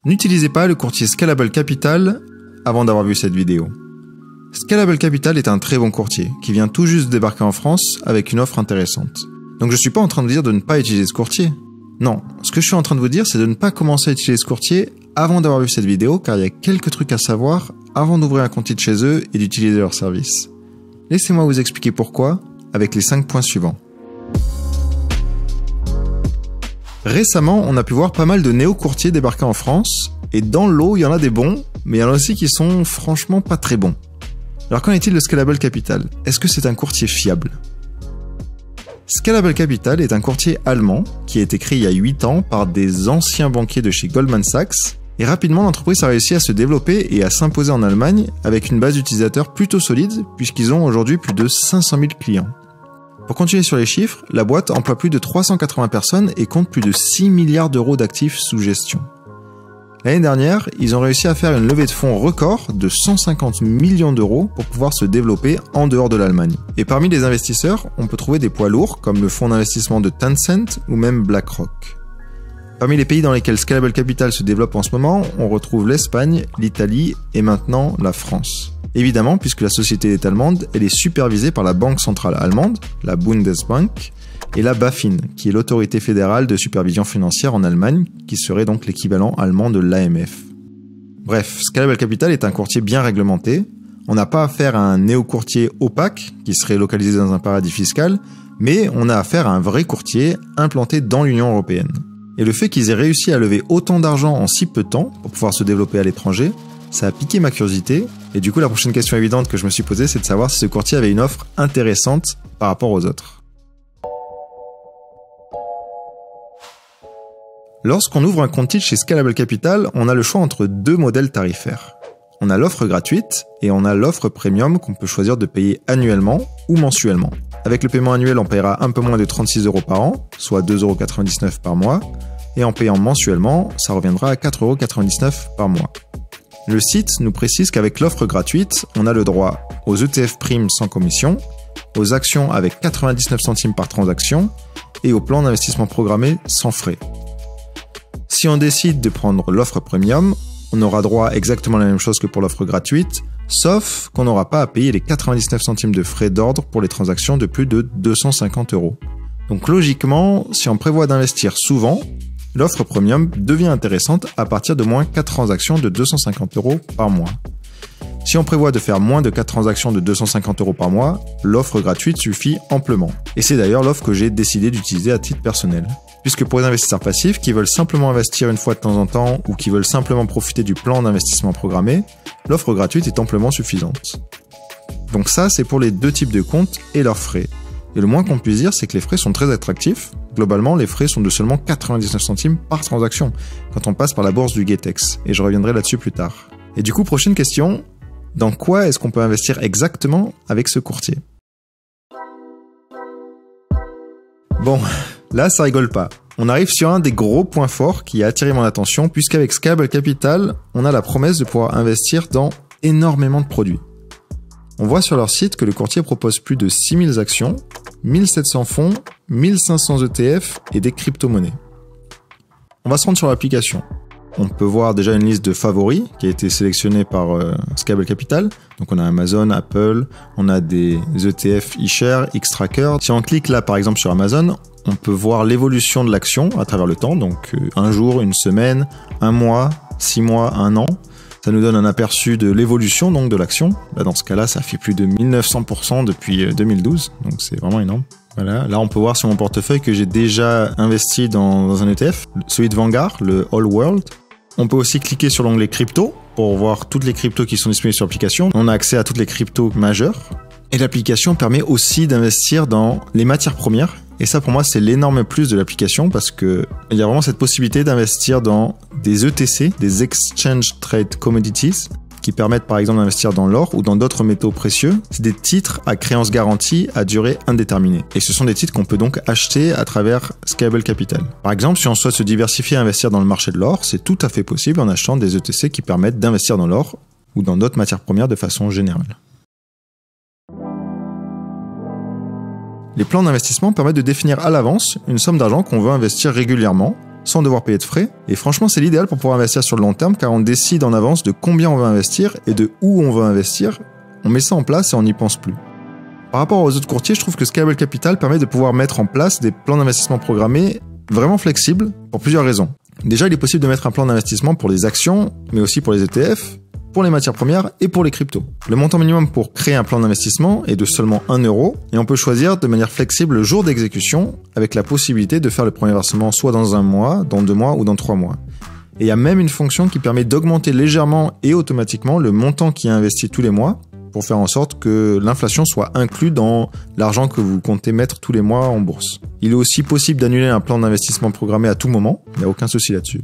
N'utilisez pas le courtier Scalable Capital avant d'avoir vu cette vidéo. Scalable Capital est un très bon courtier qui vient tout juste de débarquer en France avec une offre intéressante. Donc je suis pas en train de vous dire de ne pas utiliser ce courtier. Non, ce que je suis en train de vous dire, c'est de ne pas commencer à utiliser ce courtier avant d'avoir vu cette vidéo, car il y a quelques trucs à savoir avant d'ouvrir un compte de chez eux et d'utiliser leur service. Laissez-moi vous expliquer pourquoi avec les 5 points suivants. Récemment, on a pu voir pas mal de néo-courtiers débarquer en France, et dans le lot, il y en a des bons, mais il y en a aussi qui sont franchement pas très bons. Alors qu'en est-il de Scalable Capital? Est-ce que c'est un courtier fiable? Scalable Capital est un courtier allemand qui a été créé il y a 8 ans par des anciens banquiers de chez Goldman Sachs, et rapidement l'entreprise a réussi à se développer et à s'imposer en Allemagne avec une base d'utilisateurs plutôt solide, puisqu'ils ont aujourd'hui plus de 500 000 clients. Pour continuer sur les chiffres, la boîte emploie plus de 380 personnes et compte plus de 6 milliards d'euros d'actifs sous gestion. L'année dernière, ils ont réussi à faire une levée de fonds record de 150 millions d'euros pour pouvoir se développer en dehors de l'Allemagne. Et parmi les investisseurs, on peut trouver des poids lourds comme le fonds d'investissement de Tencent ou même BlackRock. Parmi les pays dans lesquels Scalable Capital se développe en ce moment, on retrouve l'Espagne, l'Italie et maintenant la France. Évidemment, puisque la société est allemande, elle est supervisée par la Banque centrale allemande, la Bundesbank, et la BaFin, qui est l'autorité fédérale de supervision financière en Allemagne, qui serait donc l'équivalent allemand de l'AMF. Bref, Scalable Capital est un courtier bien réglementé. On n'a pas affaire à un néo-courtier opaque, qui serait localisé dans un paradis fiscal, mais on a affaire à un vrai courtier implanté dans l'Union européenne. Et le fait qu'ils aient réussi à lever autant d'argent en si peu de temps, pour pouvoir se développer à l'étranger, ça a piqué ma curiosité, et du coup la prochaine question évidente que je me suis posée, c'est de savoir si ce courtier avait une offre intéressante par rapport aux autres. Lorsqu'on ouvre un compte titre chez Scalable Capital, on a le choix entre 2 modèles tarifaires. On a l'offre gratuite et on a l'offre premium qu'on peut choisir de payer annuellement ou mensuellement. Avec le paiement annuel, on paiera un peu moins de 36 € par an, soit 2,99 € par mois, et en payant mensuellement, ça reviendra à 4,99 € par mois. Le site nous précise qu'avec l'offre gratuite, on a le droit aux ETF primes sans commission, aux actions avec 99 centimes par transaction et au plan d'investissement programmé sans frais. Si on décide de prendre l'offre premium, on aura droit à exactement la même chose que pour l'offre gratuite, sauf qu'on n'aura pas à payer les 99 centimes de frais d'ordre pour les transactions de plus de 250 €. Donc logiquement, si on prévoit d'investir souvent, l'offre premium devient intéressante à partir de moins 4 transactions de 250 € par mois. Si on prévoit de faire moins de 4 transactions de 250 € par mois, l'offre gratuite suffit amplement. Et c'est d'ailleurs l'offre que j'ai décidé d'utiliser à titre personnel. Puisque pour les investisseurs passifs qui veulent simplement investir une fois de temps en temps ou qui veulent simplement profiter du plan d'investissement programmé, l'offre gratuite est amplement suffisante. Donc ça, c'est pour les 2 types de comptes et leurs frais. Et le moins qu'on puisse dire, c'est que les frais sont très attractifs. Globalement, les frais sont de seulement 99 centimes par transaction, quand on passe par la bourse du Getex, et je reviendrai là-dessus plus tard. Et du coup, prochaine question, dans quoi est-ce qu'on peut investir exactement avec ce courtier? Bon, là ça rigole pas. On arrive sur un des gros points forts qui a attiré mon attention, puisqu'avec Scalable Capital, on a la promesse de pouvoir investir dans énormément de produits. On voit sur leur site que le courtier propose plus de 6000 actions, 1700 fonds, 1500 ETF et des crypto-monnaies. On va se rendre sur l'application. On peut voir déjà une liste de favoris qui a été sélectionnée par Scalable Capital. Donc on a Amazon, Apple, on a des ETF iShares, Xtrackers. Si on clique là par exemple sur Amazon, on peut voir l'évolution de l'action à travers le temps. Donc un jour, une semaine, un mois, 6 mois, 1 an. Ça nous donne un aperçu de l'évolution donc de l'action. Là, dans ce cas-là, ça fait plus de 1900% depuis 2012, donc c'est vraiment énorme. Voilà, là on peut voir sur mon portefeuille que j'ai déjà investi dans un ETF, celui de Vanguard, le All World. On peut aussi cliquer sur l'onglet crypto pour voir toutes les cryptos qui sont disponibles sur l'application. On a accès à toutes les cryptos majeures. Et l'application permet aussi d'investir dans les matières premières. Et ça, pour moi, c'est l'énorme plus de l'application parce que il y a vraiment cette possibilité d'investir dans des ETC, des Exchange Trade Commodities, qui permettent par exemple d'investir dans l'or ou dans d'autres métaux précieux. C'est des titres à créance garantie à durée indéterminée. Et ce sont des titres qu'on peut donc acheter à travers Scalable Capital. Par exemple, si on souhaite se diversifier et investir dans le marché de l'or, c'est tout à fait possible en achetant des ETC qui permettent d'investir dans l'or ou dans d'autres matières premières de façon générale. Les plans d'investissement permettent de définir à l'avance une somme d'argent qu'on veut investir régulièrement sans devoir payer de frais. Et franchement, c'est l'idéal pour pouvoir investir sur le long terme car on décide en avance de combien on veut investir et de où on veut investir. On met ça en place et on n'y pense plus. Par rapport aux autres courtiers, je trouve que Scalable Capital permet de pouvoir mettre en place des plans d'investissement programmés vraiment flexibles pour plusieurs raisons. Déjà, il est possible de mettre un plan d'investissement pour les actions, mais aussi pour les ETF, pour les matières premières et pour les cryptos. Le montant minimum pour créer un plan d'investissement est de seulement 1 € et on peut choisir de manière flexible le jour d'exécution avec la possibilité de faire le premier versement soit dans 1 mois, dans 2 mois ou dans 3 mois. Et il y a même une fonction qui permet d'augmenter légèrement et automatiquement le montant qui est investi tous les mois pour faire en sorte que l'inflation soit inclue dans l'argent que vous comptez mettre tous les mois en bourse. Il est aussi possible d'annuler un plan d'investissement programmé à tout moment, il n'y a aucun souci là-dessus.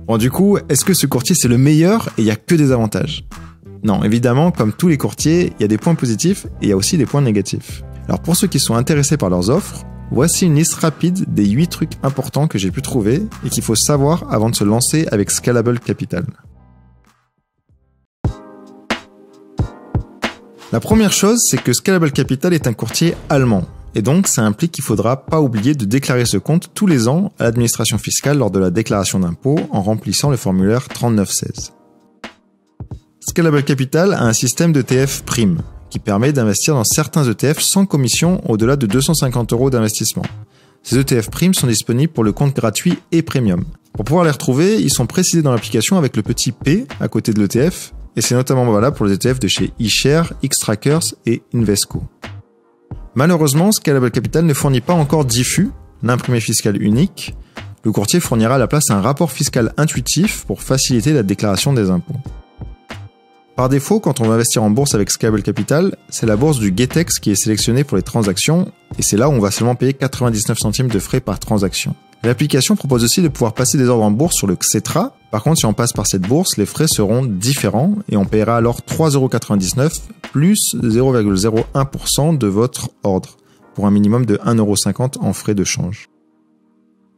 Bon, du coup, est-ce que ce courtier c'est le meilleur et il n'y a que des avantages? Non, évidemment, comme tous les courtiers, il y a des points positifs et il y a aussi des points négatifs. Alors pour ceux qui sont intéressés par leurs offres, voici une liste rapide des 8 trucs importants que j'ai pu trouver et qu'il faut savoir avant de se lancer avec Scalable Capital. La première chose, c'est que Scalable Capital est un courtier allemand. Et donc, ça implique qu'il faudra pas oublier de déclarer ce compte tous les ans à l'administration fiscale lors de la déclaration d'impôt en remplissant le formulaire 3916. Scalable Capital a un système d'ETF prime qui permet d'investir dans certains ETF sans commission au-delà de 250 € d'investissement. Ces ETF prime sont disponibles pour le compte gratuit et premium. Pour pouvoir les retrouver, ils sont précisés dans l'application avec le petit P à côté de l'ETF et c'est notamment valable pour les ETF de chez iShares, Xtrackers et Invesco. Malheureusement, Scalable Capital ne fournit pas encore d'IFU, l'imprimé fiscal unique. Le courtier fournira à la place un rapport fiscal intuitif pour faciliter la déclaration des impôts. Par défaut, quand on va investir en bourse avec Scalable Capital, c'est la bourse du Getex qui est sélectionnée pour les transactions et c'est là où on va seulement payer 99 centimes de frais par transaction. L'application propose aussi de pouvoir passer des ordres en bourse sur le Xetra. Par contre, si on passe par cette bourse, les frais seront différents et on paiera alors 3,99 € plus 0,01% de votre ordre pour un minimum de 1,50 € en frais de change.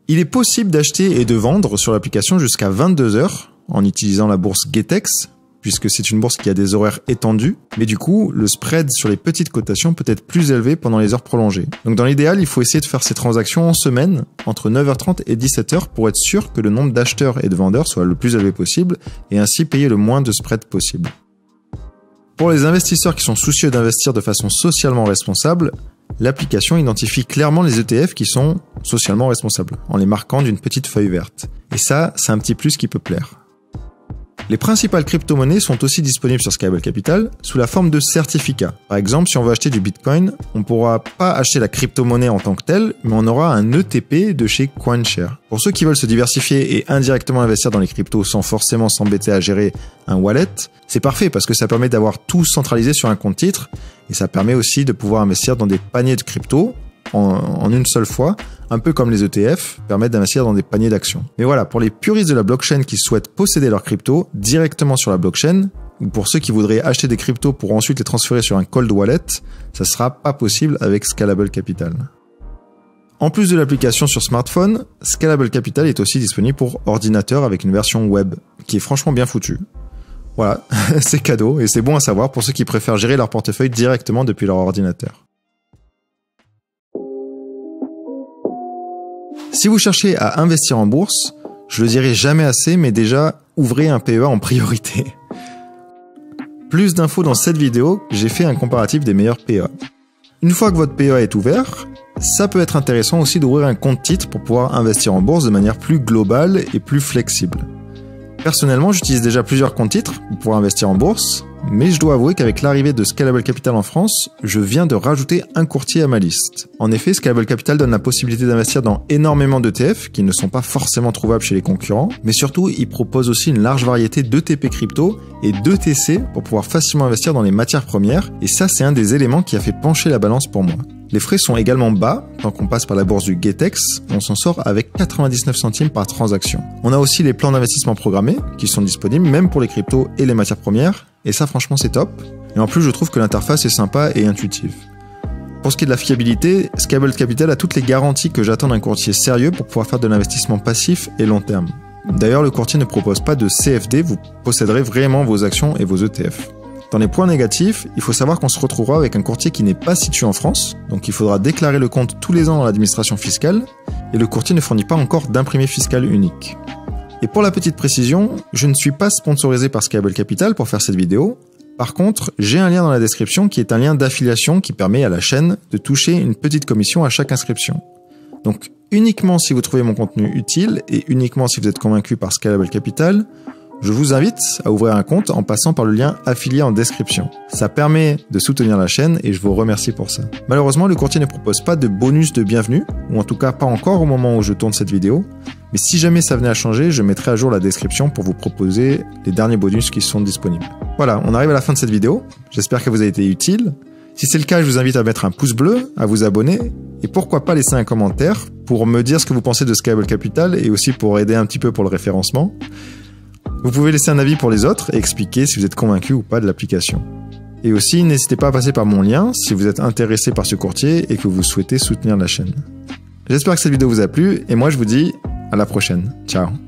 Il est possible d'acheter et de vendre sur l'application jusqu'à 22 heures en utilisant la bourse Getex, puisque c'est une bourse qui a des horaires étendus, mais du coup, le spread sur les petites cotations peut être plus élevé pendant les heures prolongées. Donc dans l'idéal, il faut essayer de faire ces transactions en semaine, entre 9h30 et 17h, pour être sûr que le nombre d'acheteurs et de vendeurs soit le plus élevé possible, et ainsi payer le moins de spread possible. Pour les investisseurs qui sont soucieux d'investir de façon socialement responsable, l'application identifie clairement les ETF qui sont socialement responsables, en les marquant d'une petite feuille verte. Et ça, c'est un petit plus qui peut plaire. Les principales crypto-monnaies sont aussi disponibles sur Scalable Capital sous la forme de certificats. Par exemple, si on veut acheter du Bitcoin, on ne pourra pas acheter la crypto-monnaie en tant que telle, mais on aura un ETP de chez CoinShare. Pour ceux qui veulent se diversifier et indirectement investir dans les cryptos sans forcément s'embêter à gérer un wallet, c'est parfait parce que ça permet d'avoir tout centralisé sur un compte titre et ça permet aussi de pouvoir investir dans des paniers de crypto en une seule fois, un peu comme les ETF permettent d'investir dans des paniers d'actions. Mais voilà, pour les puristes de la blockchain qui souhaitent posséder leurs cryptos directement sur la blockchain, ou pour ceux qui voudraient acheter des cryptos pour ensuite les transférer sur un cold wallet, ça sera pas possible avec Scalable Capital. En plus de l'application sur smartphone, Scalable Capital est aussi disponible pour ordinateur avec une version web, qui est franchement bien foutue. Voilà, c'est cadeau et c'est bon à savoir pour ceux qui préfèrent gérer leur portefeuille directement depuis leur ordinateur. Si vous cherchez à investir en bourse, je le dirai jamais assez, mais déjà, ouvrez un PEA en priorité. Plus d'infos dans cette vidéo, j'ai fait un comparatif des meilleurs PEA. Une fois que votre PEA est ouvert, ça peut être intéressant aussi d'ouvrir un compte titre pour pouvoir investir en bourse de manière plus globale et plus flexible. Personnellement, j'utilise déjà plusieurs comptes titres pour pouvoir investir en bourse, mais je dois avouer qu'avec l'arrivée de Scalable Capital en France, je viens de rajouter un courtier à ma liste. En effet, Scalable Capital donne la possibilité d'investir dans énormément d'ETF qui ne sont pas forcément trouvables chez les concurrents, mais surtout, il propose aussi une large variété d'ETP crypto et d'ETC pour pouvoir facilement investir dans les matières premières, et ça, c'est un des éléments qui a fait pencher la balance pour moi. Les frais sont également bas, tant qu'on passe par la bourse du Getex, on s'en sort avec 99 centimes par transaction. On a aussi les plans d'investissement programmés, qui sont disponibles même pour les cryptos et les matières premières, et ça franchement c'est top. Et en plus je trouve que l'interface est sympa et intuitive. Pour ce qui est de la fiabilité, Scalable Capital a toutes les garanties que j'attends d'un courtier sérieux pour pouvoir faire de l'investissement passif et long terme. D'ailleurs le courtier ne propose pas de CFD, vous posséderez vraiment vos actions et vos ETF. Dans les points négatifs, il faut savoir qu'on se retrouvera avec un courtier qui n'est pas situé en France, donc il faudra déclarer le compte tous les ans à l'administration fiscale, et le courtier ne fournit pas encore d'imprimé fiscal unique. Et pour la petite précision, je ne suis pas sponsorisé par Scalable Capital pour faire cette vidéo. Par contre, j'ai un lien dans la description qui est un lien d'affiliation qui permet à la chaîne de toucher une petite commission à chaque inscription. Donc uniquement si vous trouvez mon contenu utile et uniquement si vous êtes convaincu par Scalable Capital, je vous invite à ouvrir un compte en passant par le lien affilié en description. Ça permet de soutenir la chaîne et je vous remercie pour ça. Malheureusement, le courtier ne propose pas de bonus de bienvenue, ou en tout cas pas encore au moment où je tourne cette vidéo. Mais si jamais ça venait à changer, je mettrai à jour la description pour vous proposer les derniers bonus qui sont disponibles. Voilà, on arrive à la fin de cette vidéo. J'espère qu'elle vous a été utile. Si c'est le cas, je vous invite à mettre un pouce bleu, à vous abonner et pourquoi pas laisser un commentaire pour me dire ce que vous pensez de Scalable Capital et aussi pour aider un petit peu pour le référencement. Vous pouvez laisser un avis pour les autres et expliquer si vous êtes convaincu ou pas de l'application. Et aussi, n'hésitez pas à passer par mon lien si vous êtes intéressé par ce courtier et que vous souhaitez soutenir la chaîne. J'espère que cette vidéo vous a plu et moi je vous dis à la prochaine. Ciao.